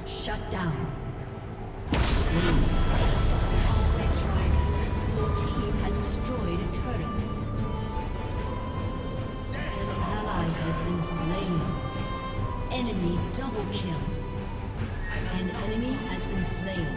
Shut down. Please. Your team has destroyed a turret. An ally has been slain. Enemy double kill. An enemy has been slain.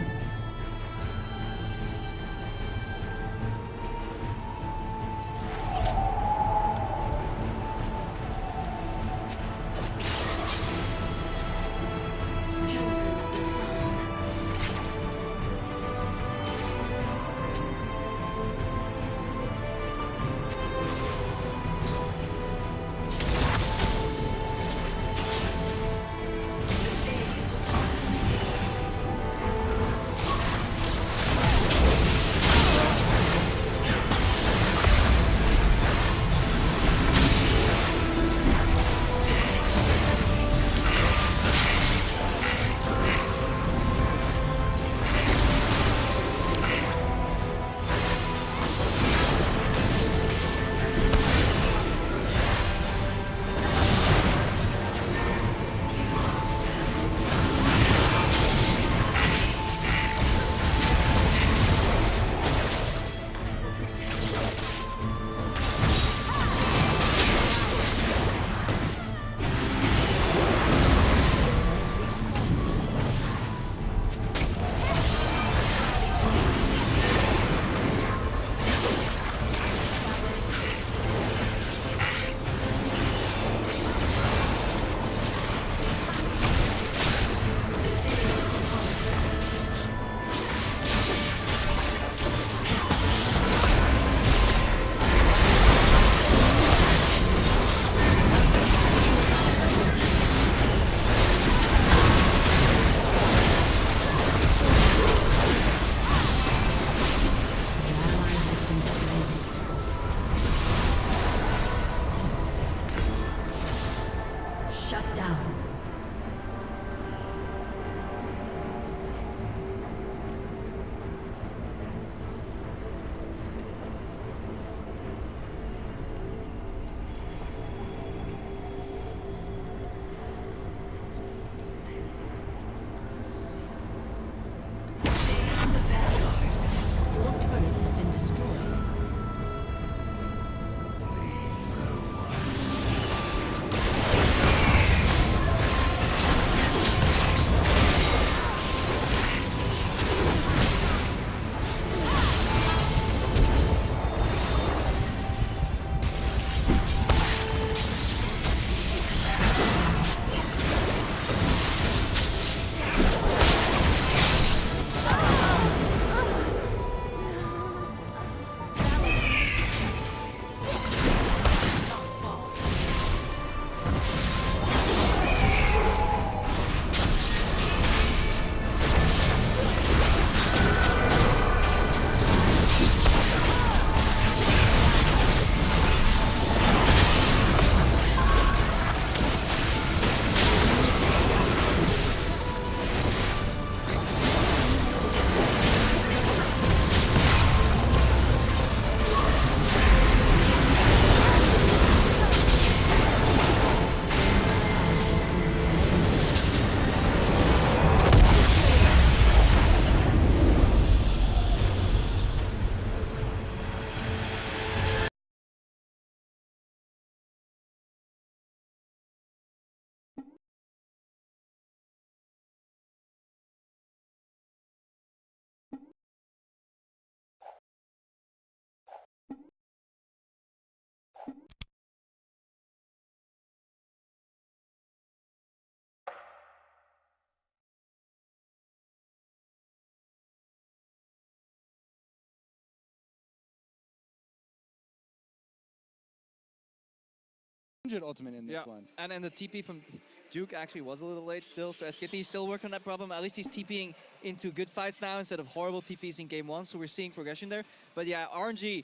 Ultimate in this one. And the TP from Duke actually was a little late still, so SKT is still working on that problem. At least he's TPing into good fights now instead of horrible TPs in game one, so we're seeing progression there. But yeah, RNG,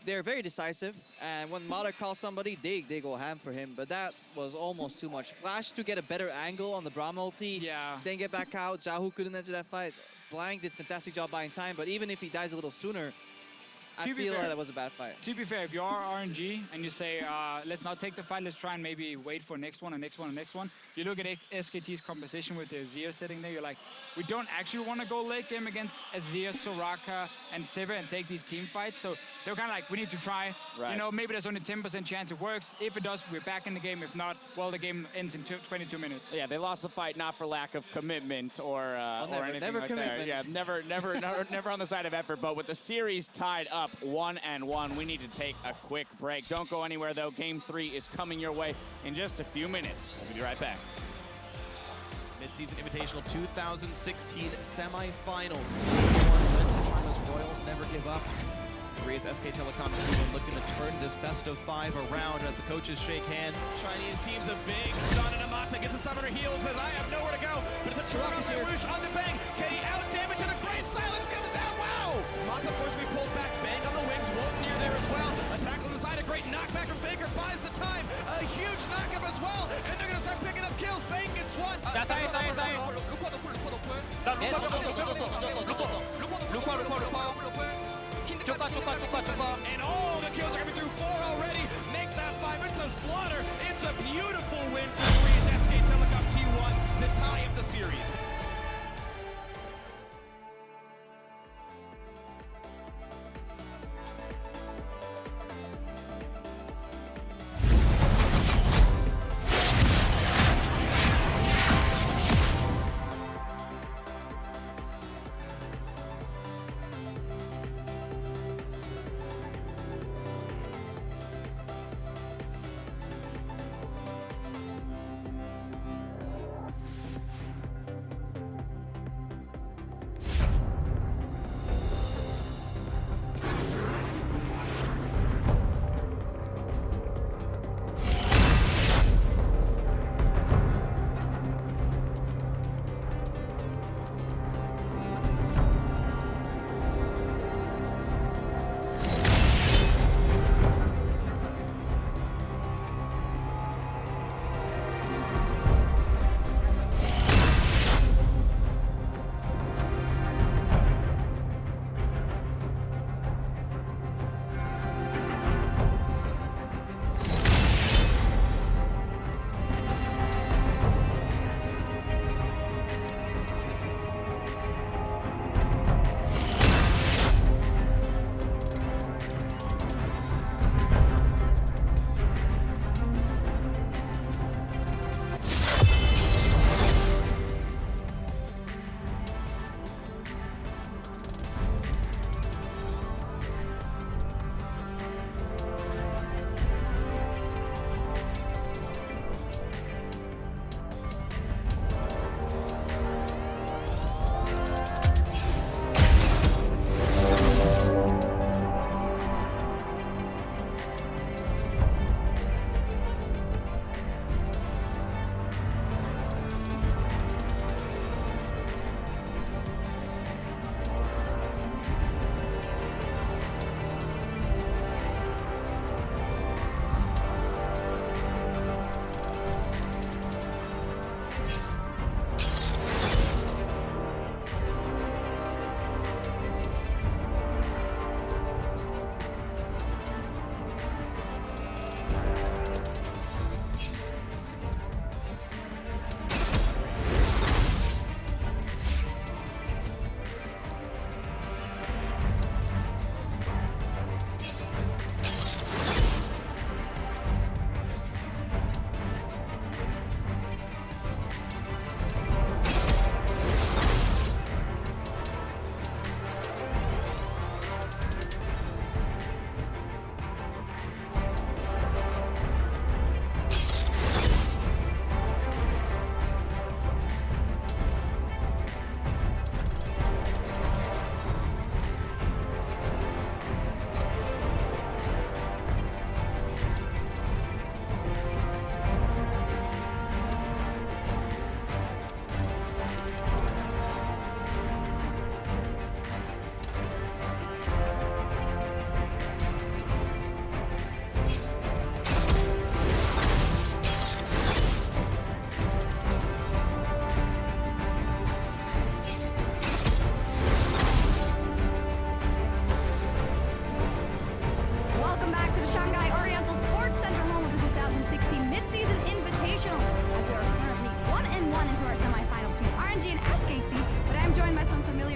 they're very decisive, and when Mata calls somebody, they go ham for him, but that was almost too much. Flash to get a better angle on the Braum ulti, then get back out. Zahu couldn't enter that fight. Blank did fantastic job buying time, but even if he dies a little sooner, I feel like that was a bad fight. To be fair, if you are RNG and you say, let's not take the fight, let's try and maybe wait for next one and next one and next one. You look at SKT's composition with the Azir sitting there, you're like, we don't actually want to go late game against Azir, Soraka, and Sivir and take these team fights. So they're kind of like, we need to try. Right. You know, maybe there's only 10% chance it works. If it does, we're back in the game. If not, well, the game ends in 22 minutes. Yeah, they lost the fight not for lack of commitment or anything never like commitment. that. Yeah, never on the side of effort. But with the series tied up 1-1, we need to take a quick break. Don't go anywhere though. Game 3 is coming your way in just a few minutes. We'll be right back. Mid-season Invitational 2016 semifinals. Went to China's Royal, never give up. Korea's SK Telecom is looking to turn this best-of-5 around as the coaches shake hands. Chinese team's a big stun, and Amata gets a summoner heal and says, I have nowhere to go. But it's a turn on by Woosh on the Bang. Can he out-damage, and a great silence comes out. Wow! Amata forced to be pulled back. Bang on the wings. Wolf near there as well. Attack on the side. A great knockback from Baker buys the time. A huge knockup as well. And they're going to start picking up kills. Bang gets one. And all the kills are coming through 4 already. Make that 5. It's a slaughter. It's a beautiful win for Korea's SK Telecom T1 to tie up the series.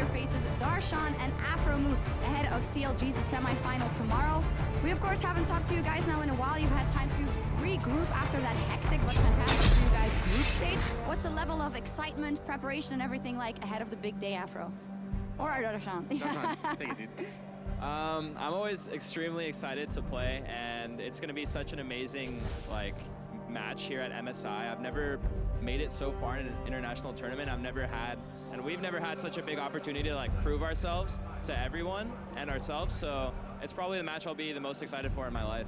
faces Darshan and Afromu ahead of CLG's semifinal tomorrow. We of course haven't talked to you guys now in a while. You've had time to regroup after that hectic but fantastic for you guys group stage. What's the level of excitement, preparation, and everything like ahead of the big day, Afro? Or Darshan? Darshan, take it, dude. I'm always extremely excited to play, and it's going to be such an amazing match here at MSI. I've never made it so far in an international tournament. We've never had such a big opportunity to prove ourselves to everyone and ourselves. So it's probably the match I'll be the most excited for in my life.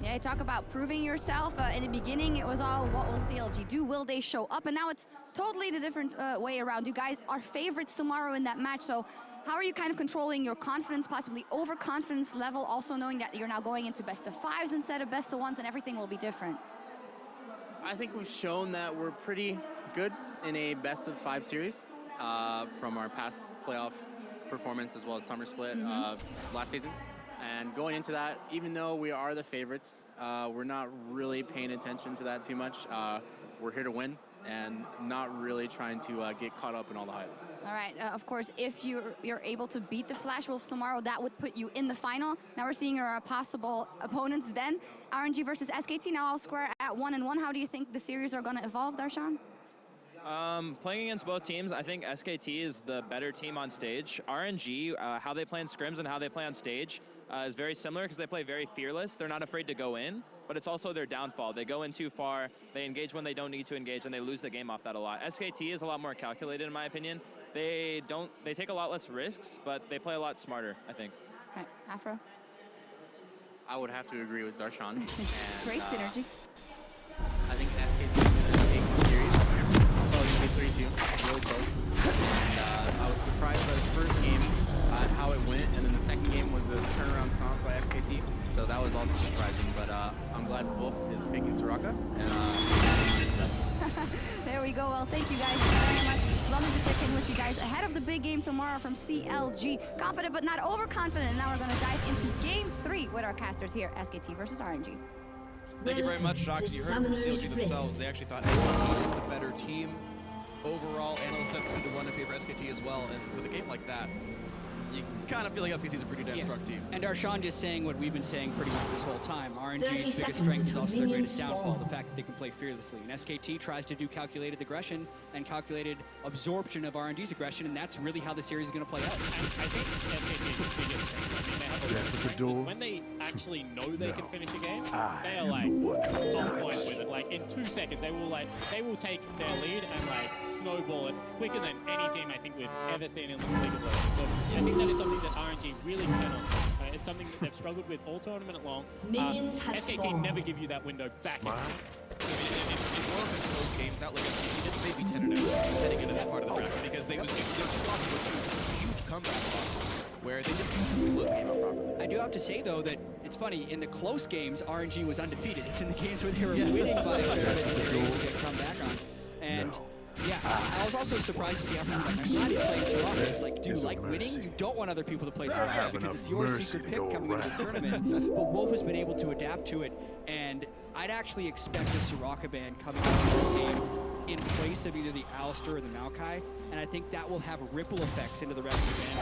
Yeah, you talk about proving yourself. In the beginning, it was all, what will CLG do? Will they show up? And now it's totally the different way around. You guys are favorites tomorrow in that match. So how are you kind of controlling your confidence, possibly overconfidence level, also knowing that you're now going into best of fives instead of best of ones and everything will be different? I think we've shown that we're pretty good in a best of 5 series from our past playoff performance as well as summer split last season. And going into that, even though we are the favorites, we're not really paying attention to that too much. We're here to win and not really trying to get caught up in all the hype. All right, of course, if you're able to beat the Flash Wolves tomorrow, that would put you in the final. Now we're seeing your possible opponents then. RNG versus SKT, now all square at 1-1. How do you think the series are going to evolve, Darshan? Playing against both teams, I think SKT is the better team on stage. RNG, how they play in scrims and how they play on stage is very similar because they play very fearless. They're not afraid to go in, but it's also their downfall. They go in too far, they engage when they don't need to engage, and they lose the game off that a lot. SKT is a lot more calculated, in my opinion. They take a lot less risks, but they play a lot smarter, I think. All right, Afro? I would have to agree with Darshan. Great synergy. I think SKT is going to take the series. Probably 3-2, really close. And I was surprised by the first game, how it went, and then the second game was a turnaround stomp by SKT. So that was also surprising, but I'm glad Wolf is picking Soraka. There we go. Well, thank you guys very much. Lovely to check in with you guys ahead of the big game tomorrow from CLG. Confident but not overconfident. And now we're going to dive into Game 3 with our casters here, SKT versus RNG. Thank you very much, Jox. You heard from CLG themselves. They actually thought SKT was the better team. Overall, analysts have 2-1 in favor of SKT as well. And with a game like that, you kind of feel like SKT is a pretty damn strong team. And Darshan just saying what we've been saying pretty much this whole time. 30 RNG's biggest seconds strength is until also their minions greatest downfall, spawn. the fact that they can play fearlessly. And SKT tries to do calculated aggression and calculated absorption of RNG's aggression, and that's really how the series is going to play out. And I think SKT's biggest strength, I mean, they have a lot of strengths, is when they actually know they can finish a game, they are on point with it. Like in 2 seconds, they will take their lead and snowball it quicker than any team I think we've ever seen in the League of Legends. So I think that is something that RNG really can on. It's something that they've struggled with all tournament long. Minions have SKT spawned. never give you that window back. In more of his close games out, he did maybe 10 and 0 heading into that part of the bracket because they was huge comeback losses where they didn't close the game out properly. I do have to say, though, that it's funny, in the close games, RNG was undefeated. It's in the games where they were winning by a bunch that they were able to get come back on. And yeah, I was also surprised to see how I'm glad he's playing Soraka. It's like, do you like winning? You don't want other people to play Soraka because it's your secret pick coming into this tournament. But Wolf has been able to adapt to it, and I'd actually expect a Soraka ban coming into this game in place of either the Alistar or the Maokai, and I think that will have ripple effects into the rest of the ban.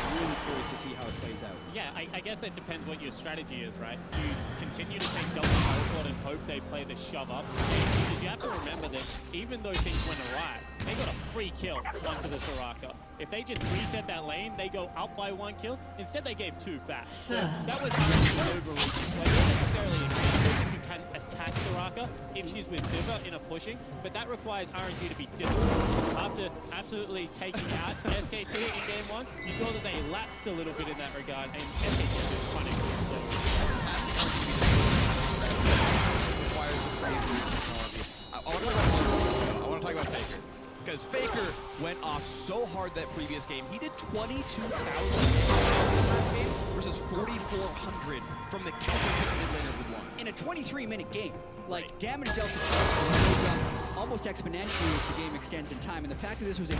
I'm really curious to see how it plays out. Yeah, I guess it depends what your strategy is, right? Do you continue to take double teleport and hope they play the shove up? Because you have to remember that even though things went awry, they got a free kill onto the Soraka. If they just reset that lane, they go up by 1 kill. Instead, they gave 2 back. So that was overreaching. Like, not necessarily if you can attack Soraka if she's with Sivir in a pushing, but that requires RNG to be disciplined. After absolutely taking out SKT in game 1, you saw that they lapsed a little bit in that regard, and SKT was punishing. Requires some crazy technology. I want to talk about Faker. Because Faker went off so hard that previous game. He did 22,000 last game versus 4,400 from the counter pick mid laner with 1. In a 23-minute game, damage delta goes up almost exponentially as the game extends in time, and the fact that this was a